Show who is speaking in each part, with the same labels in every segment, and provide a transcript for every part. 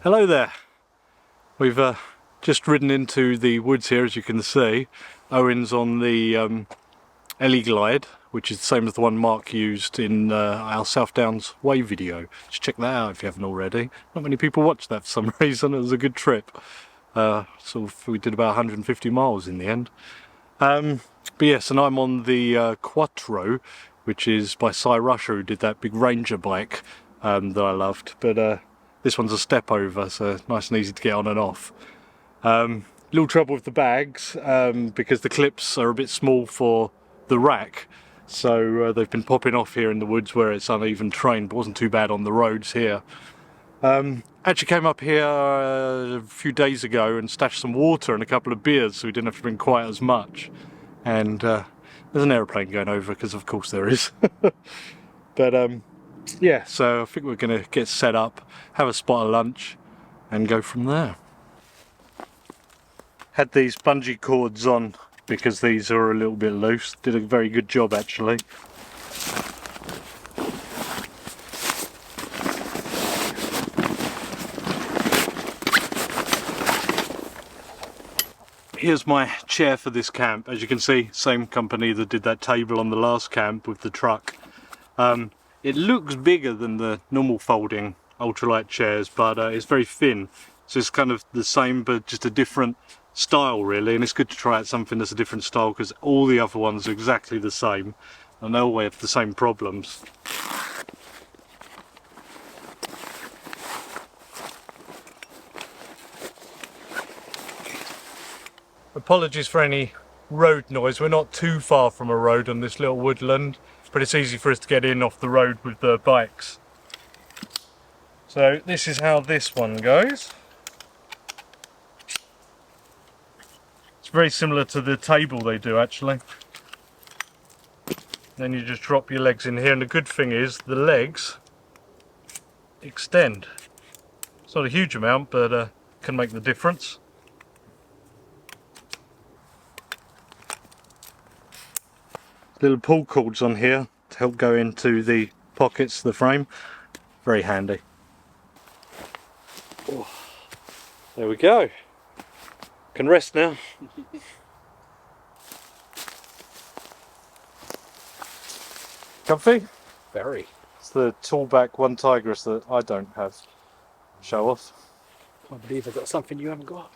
Speaker 1: Hello there. We've just ridden into the woods here, as you can see. Owen's on the Ellie Glide, which is the same as the one Mark used in our South Downs Way video. Just check that out if you haven't already. Not many people watched that for some reason. It was a good trip. We did about 150 miles in the end. But yes, and I'm on the Quattro, which is by Cy Rusher, who did that big Ranger bike that I loved. But this one's a step over, so nice and easy to get on and off. Little trouble with the bags, because the clips are a bit small for the rack, so they've been popping off here in the woods where it's uneven terrain, but wasn't too bad on the roads here. Actually came up here a few days ago and stashed some water and a couple of beers, so we didn't have to bring quite as much. And there's an aeroplane going over, because of course there is. But yeah, so I think we're going to get set up, have a spot of lunch and go from there. Had these bungee cords on because these are a little bit loose. Did a very good job actually. Here's my chair for this camp. As you can see, same company that did that table on the last camp with the truck. It looks bigger than the normal folding ultralight chairs, but it's very thin. So it's kind of the same, but just a different style really. And it's good to try out something that's a different style, because all the other ones are exactly the same and they all have the same problems. Apologies for any road noise. We're not too far from a road on this little woodland, but it's easy for us to get in off the road with the bikes. So this is how this one goes. It's very similar to the table they do actually. Then you just drop your legs in here, and the good thing is the legs extend. It's not a huge amount, but can make the difference. Little pull cords on here to help go into the pockets of the frame. Very handy. Oh, there we go. Can rest now. Comfy? Very. It's the tall back one Tigris that I don't have. Show off.
Speaker 2: I believe I've got something you haven't got.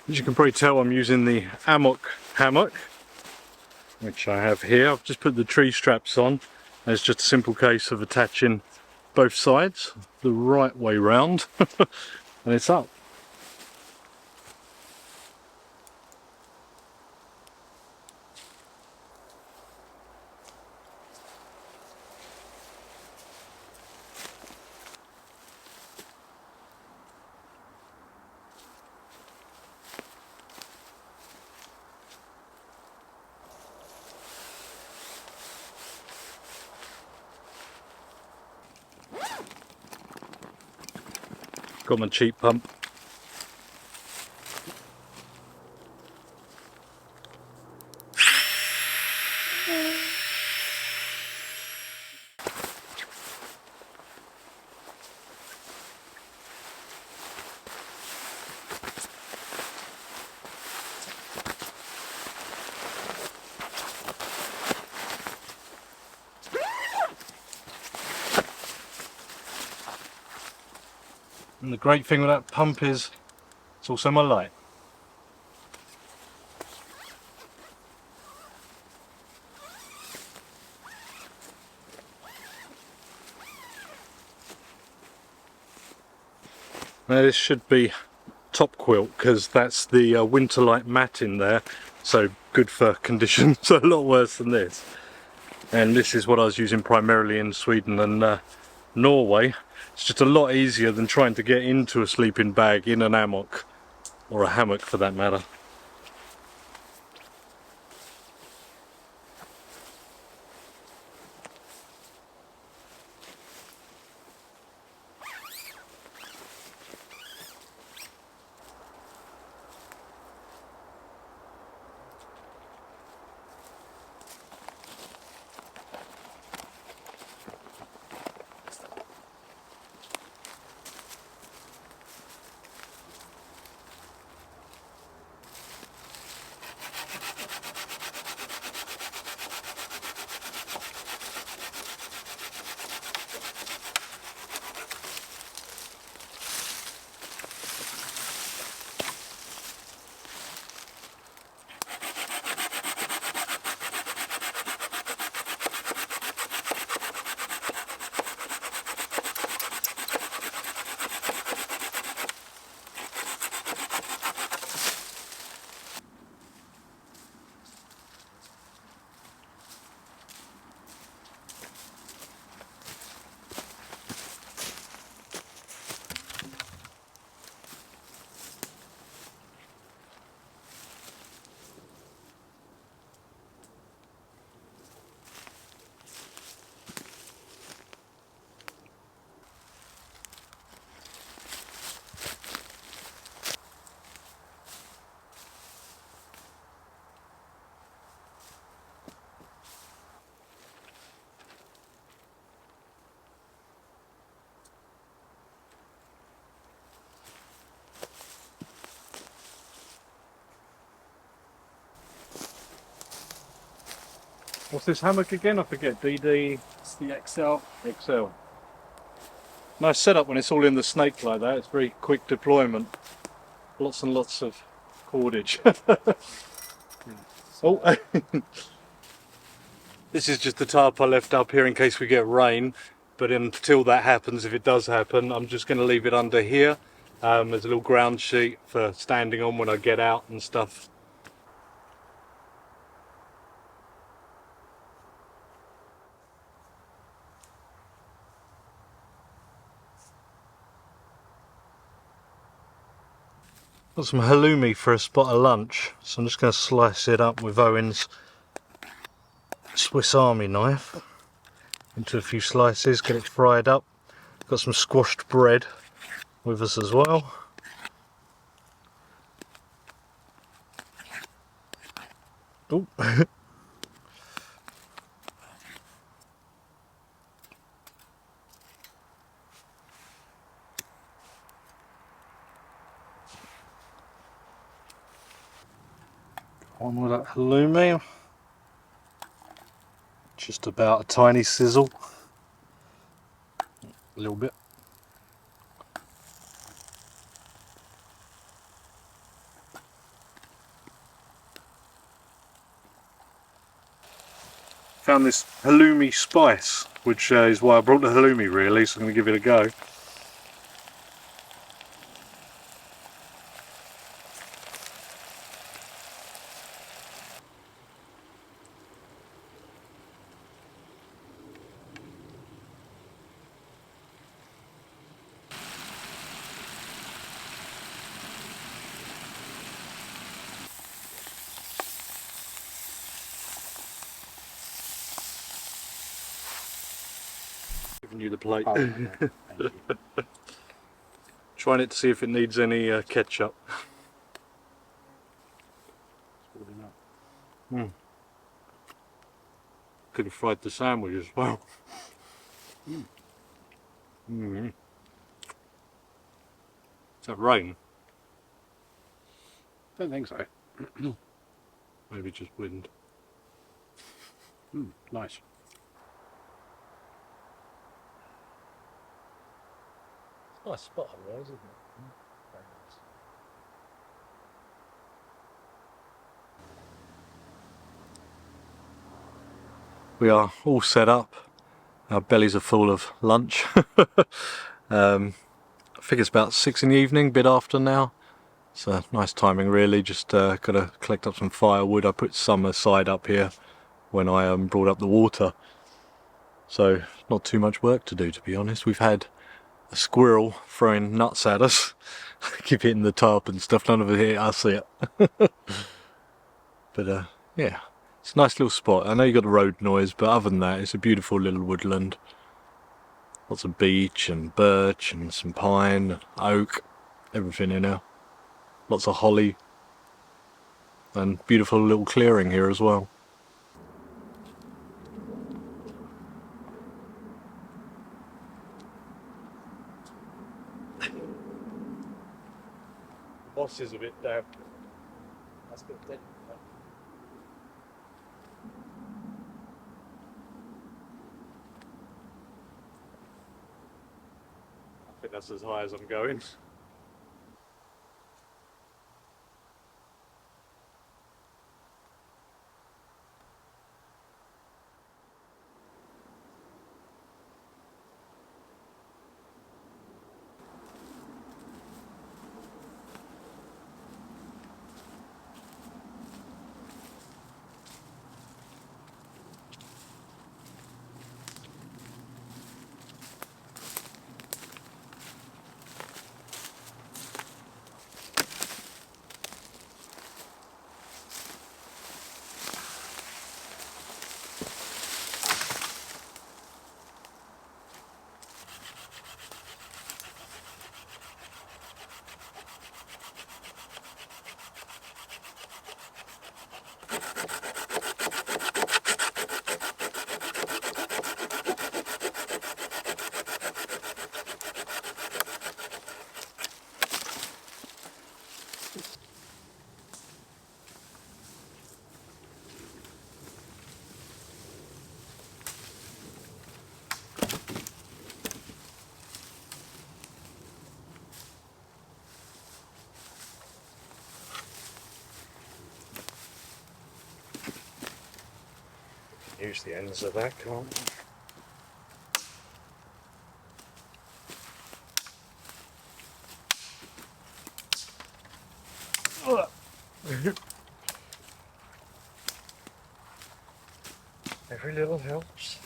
Speaker 1: As you can probably tell, I'm using the hammock, which I have here. I've just put the tree straps on. And it's just a simple case of attaching both sides the right way round and it's up. Got my cheap pump. And the great thing with that pump is it's also my light. Now this should be top quilt, because that's the winter light mat in there, so good for conditions. A lot worse than this. and this is what I was using primarily in Sweden and Norway. It's just a lot easier than trying to get into a sleeping bag in an hammock, or a hammock for that matter. What's this hammock again? I forget. DD
Speaker 2: It's the XL.
Speaker 1: XL. Nice setup when it's all in the snake like that. It's very quick deployment. Lots and lots of cordage. Oh, this is just the tarp I left up here in case we get rain. But until that happens, if it does happen, I'm just going to leave it under here. There's a little ground sheet for standing on when I get out and stuff. Got some halloumi for a spot of lunch, so I'm just going to slice it up with Owen's Swiss Army knife into a few slices, get it fried up. Got some squashed bread with us as well. Oh. On with that halloumi. Just about a tiny sizzle. A little bit. Found this halloumi spice, which is why I brought the halloumi really, so I'm going to give it a go. Giving you the plate.
Speaker 2: Oh, okay. Thank you.
Speaker 1: Trying it to see if it needs any ketchup. Could have fried the sandwich as well. Is that rain?
Speaker 2: Don't think so.
Speaker 1: Maybe just wind.
Speaker 2: Nice.
Speaker 1: Nice spot otherwise, isn't it? Very nice. We are all set up. Our bellies are full of lunch. I think it's about 6 in the evening, bit after now. So nice timing really, just got to collect up some firewood. I put some aside up here when I brought up the water. So not too much work to do, to be honest. We've had a squirrel throwing nuts at us. Keep hitting the tarp and stuff, none of it hit us yet. But yeah, it's a nice little spot. I know you got the road noise, but other than that, it's a beautiful little woodland. Lots of beech and birch and some pine and oak, everything in there. Lots of holly and beautiful little clearing here as well. The moss is a bit damp.
Speaker 2: That's good. Then.
Speaker 1: I think that's as high as I'm going. Use the ends of that, can't we? Every little helps.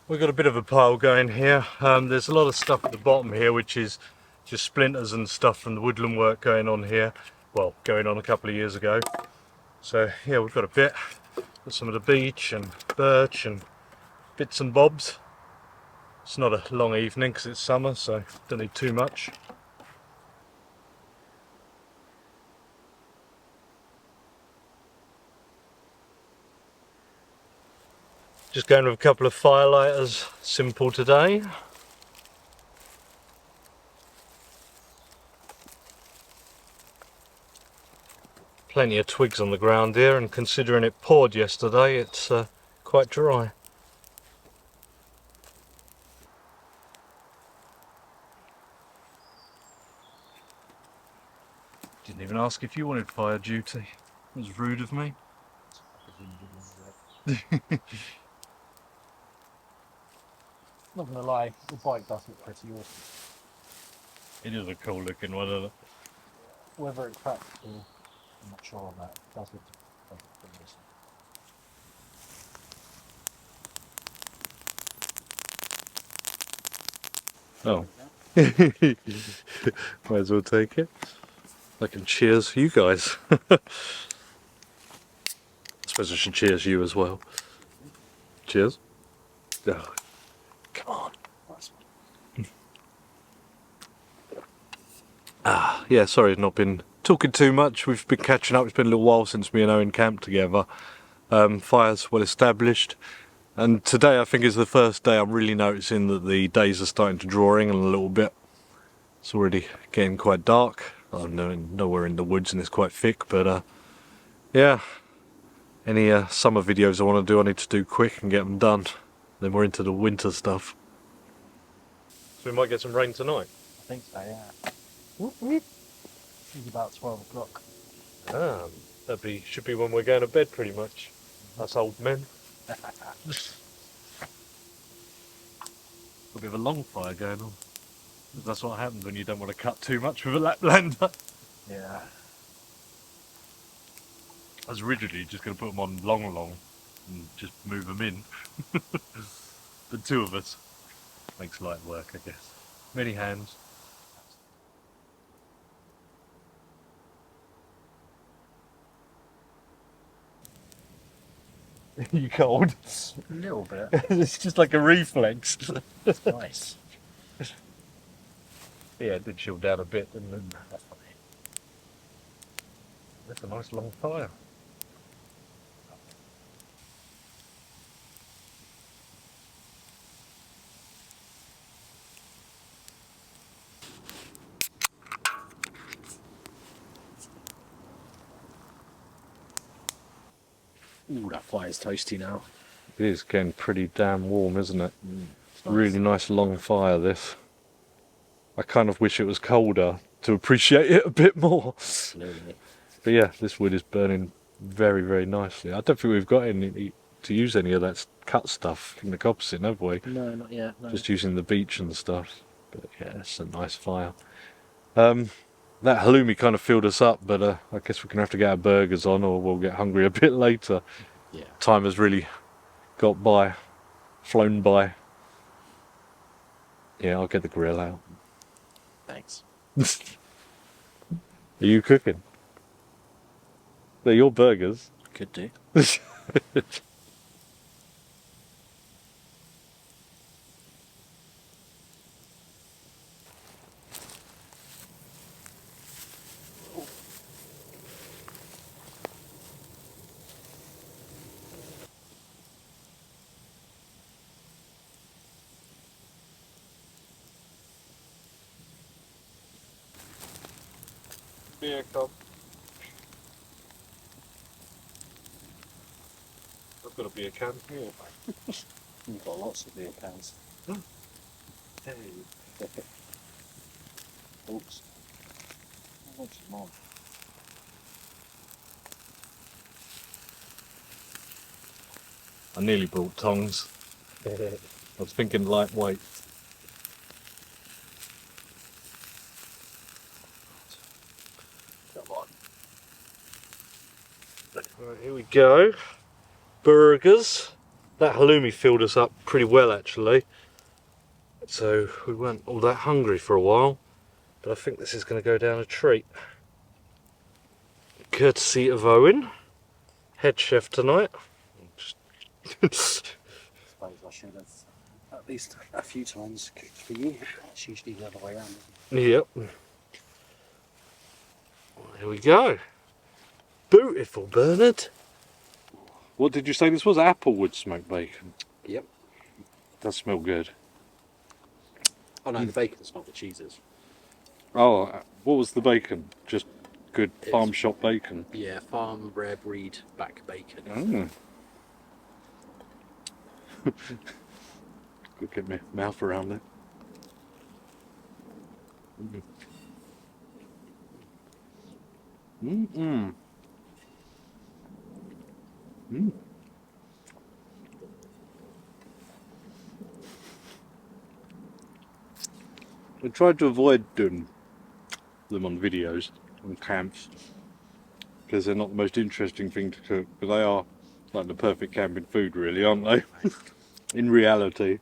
Speaker 1: We've got a bit of a pile going here. There's a lot of stuff at the bottom here which is just splinters and stuff from the woodland work going on here. Well, going on a couple of years ago. So yeah, we've got a bit. Got some of the beech and birch and bits and bobs. It's not a long evening because it's summer, so don't need too much. Just going with a couple of firelighters, simple today. Plenty of twigs on the ground here, and considering it poured yesterday, it's quite dry. Didn't even ask if you wanted fire duty. It was rude of me.
Speaker 2: Not gonna lie, the bike does look pretty awesome.
Speaker 1: It is a cool looking one, isn't it?
Speaker 2: Whether it cracks, I'm not sure on that. It does look pretty awesome.
Speaker 1: Oh. Might as well take it. I can cheers you guys. I suppose I should cheers you as well. Cheers. Oh, come on. Yeah, sorry I've not been talking too much. We've been catching up. It's been a little while since me and Owen camped together. Fire's well established. And today I think is the first day I'm really noticing that the days are starting to draw in a little bit. It's already getting quite dark. I'm nowhere in the woods and it's quite thick, but yeah. Any summer videos I want to do, I need to do quick and get them done. Then we're into the winter stuff. So we might get some rain tonight.
Speaker 2: I think so, yeah. It's about 12 o'clock.
Speaker 1: Ah, should be when we're going to bed pretty much. Us old men. A bit of a long fire going on. That's what happens when you don't want to cut too much with a Laplander.
Speaker 2: Yeah.
Speaker 1: I was originally just going to put them on long and just move them in. But two of us makes light work, I guess. Many hands. You cold?
Speaker 2: A little bit.
Speaker 1: It's just like a reflex.
Speaker 2: It's nice.
Speaker 1: Yeah, it did chill down a bit, didn't it?
Speaker 2: Definitely.
Speaker 1: That's a nice long fire.
Speaker 2: Ooh, that fire's toasty now.
Speaker 1: It is getting pretty damn warm, isn't it?
Speaker 2: It's nice.
Speaker 1: Really nice long fire, this. I kind of wish it was colder to appreciate it a bit more.
Speaker 2: Absolutely.
Speaker 1: But yeah, this wood is burning very, very nicely. I don't think we've got any to use any of that cut stuff in the coppice, have we?
Speaker 2: No, not yet. No.
Speaker 1: Just using the beech and stuff. But yeah, it's a nice fire. That halloumi kind of filled us up, but I guess we're going to have to get our burgers on or we'll get hungry a bit later.
Speaker 2: Yeah.
Speaker 1: Time has really got by, flown by. Yeah, I'll get the grill out.
Speaker 2: Thanks.
Speaker 1: Are you cooking? They're your burgers.
Speaker 2: Could do.
Speaker 1: Beer cup. I've got a beer can here.
Speaker 2: You've got lots of beer cans.
Speaker 1: Hey.
Speaker 2: Oops. What's more?
Speaker 1: I nearly brought tongs. I was thinking lightweight.
Speaker 2: Come on.
Speaker 1: Right, here we go. Burgers. That halloumi filled us up pretty well actually. So we weren't all that hungry for a while. But I think this is going to go down a treat. Courtesy of Owen, head chef tonight.
Speaker 2: I suppose I should have at least a few times cooked for you. It's usually the other way around, isn't it?
Speaker 1: Yep. Here we go. Beautiful, Bernard. What did you say this was? Applewood smoked bacon.
Speaker 2: Yep.
Speaker 1: Does smell good.
Speaker 2: Oh no, the bacon's not the cheeses.
Speaker 1: Oh, what was the bacon? Just good
Speaker 2: It's-
Speaker 1: farm shop bacon.
Speaker 2: Yeah, farm rare breed back bacon.
Speaker 1: Mm. Could get my mouth around it. Mm-mm. Mm. I tried to avoid doing them on videos, on camps, because they're not the most interesting thing to cook, but they are like the perfect camping food really, aren't they? In reality.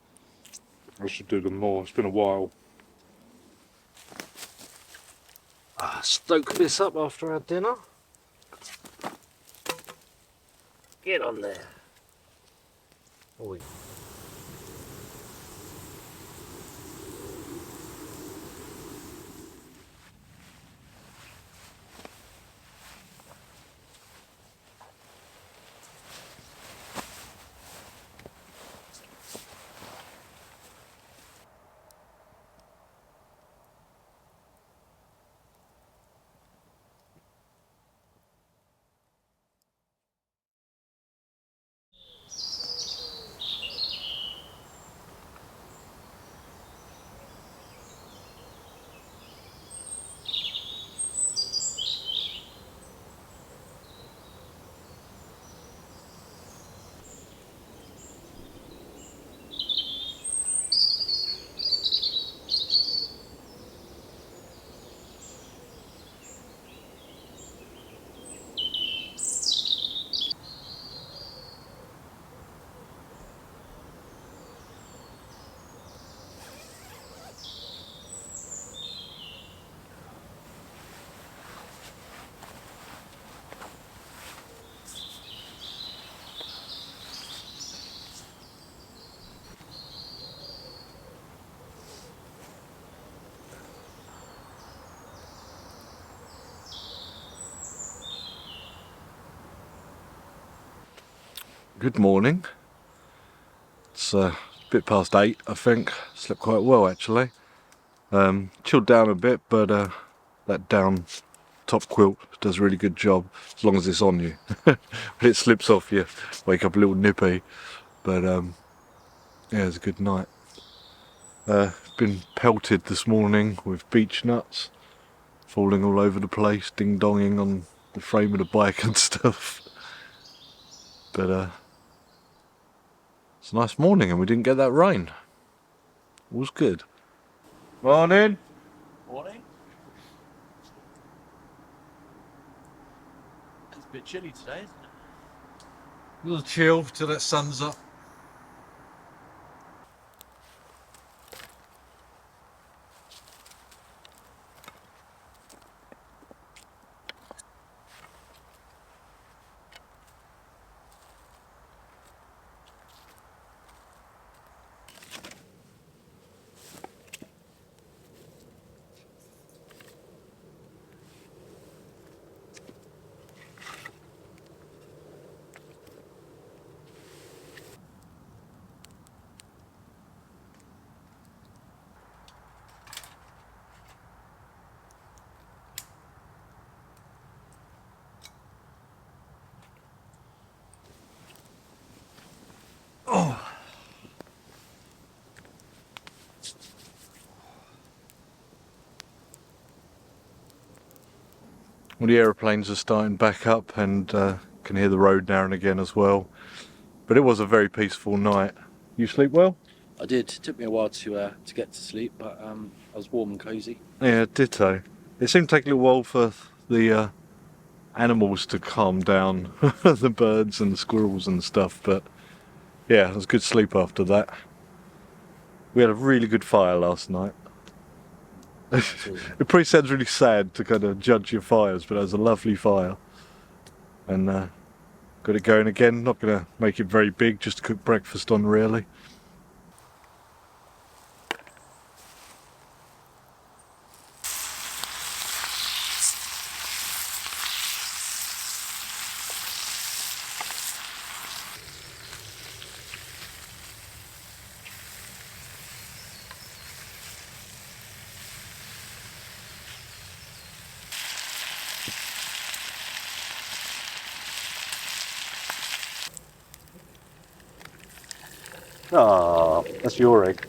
Speaker 1: I should do them more, it's been a while. Stoke this up after our dinner. Get on there. Oi. Good morning. It's a bit past 8, I think. Slept quite well actually. Chilled down a bit, but that down top quilt does a really good job as long as it's on you. When it slips off you, wake up a little nippy. But yeah, it was a good night. Been pelted this morning with beech nuts, falling all over the place, ding-donging on the frame of the bike and stuff. But it's a nice morning and we didn't get that rain. It was good. Morning.
Speaker 2: Morning. It's a bit chilly today, isn't it?
Speaker 1: A little chill till that sun's up. Well, the aeroplanes are starting back up and can hear the road now and again as well. But it was a very peaceful night. You sleep well?
Speaker 2: I did. It took me a while to get to sleep, but I was warm and cosy.
Speaker 1: Yeah, ditto. It seemed to take a little while for the animals to calm down, the birds and the squirrels and stuff, but yeah, it was a good sleep after that. We had a really good fire last night. It probably sounds really sad to kind of judge your fires, but it was a lovely fire. And got it going again. Not going to make it very big, just to cook breakfast on really. Ah, that's your egg.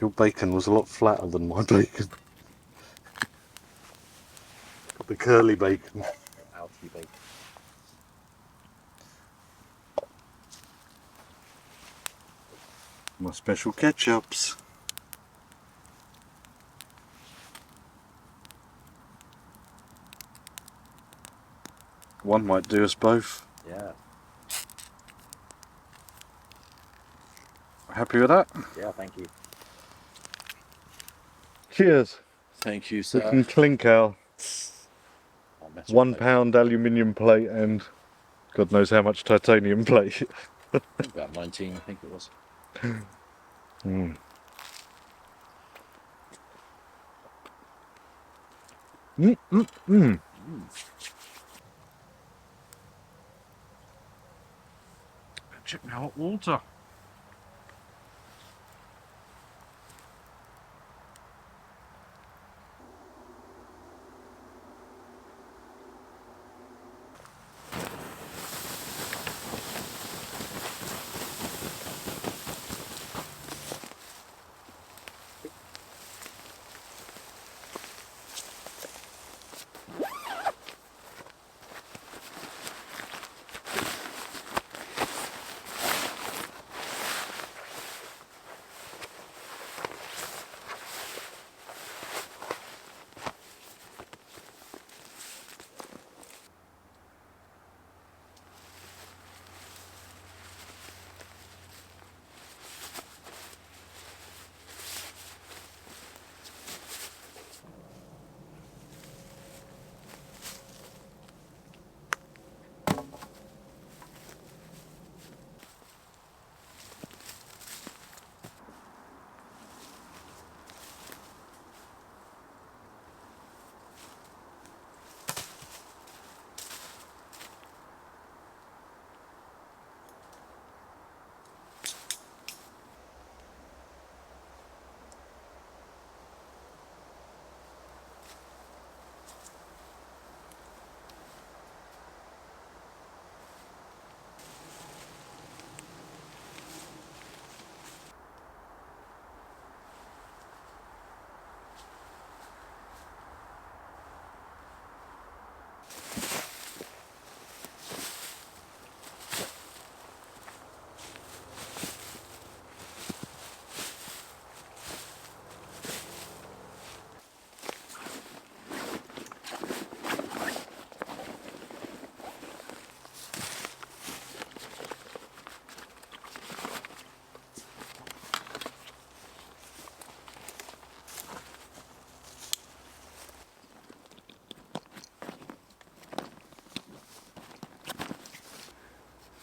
Speaker 1: Your bacon was a lot flatter than my bacon. Got the curly bacon.
Speaker 2: Alfie bacon.
Speaker 1: My special ketchups. One might do us both.
Speaker 2: Yeah.
Speaker 1: Happy with that?
Speaker 2: Yeah, thank you.
Speaker 1: Cheers.
Speaker 2: Thank you,
Speaker 1: We
Speaker 2: sir.
Speaker 1: can clink our
Speaker 2: I'll mess with
Speaker 1: £1 aluminium plate and God knows how much titanium plate.
Speaker 2: that. About 19, I think it was.
Speaker 1: Mm. Mm, mm, mm. Check my hot water.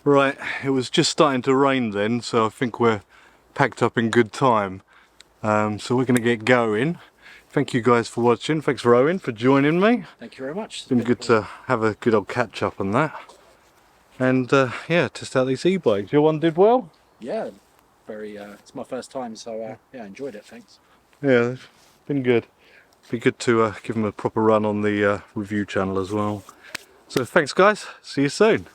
Speaker 1: Right, it was just starting to rain then, so I think we're packed up in good time. So we're going to get going. Thank you guys for watching. Thanks for Owen for joining me.
Speaker 2: Thank you very much.
Speaker 1: It's been good to have a good old catch up on that. And yeah, test out these e-bikes. Your one did well?
Speaker 2: Yeah, very. It's my first time, so yeah, enjoyed it. Thanks.
Speaker 1: Yeah, it's been good. Be good to give them a proper run on the review channel as well. So thanks guys, see you soon.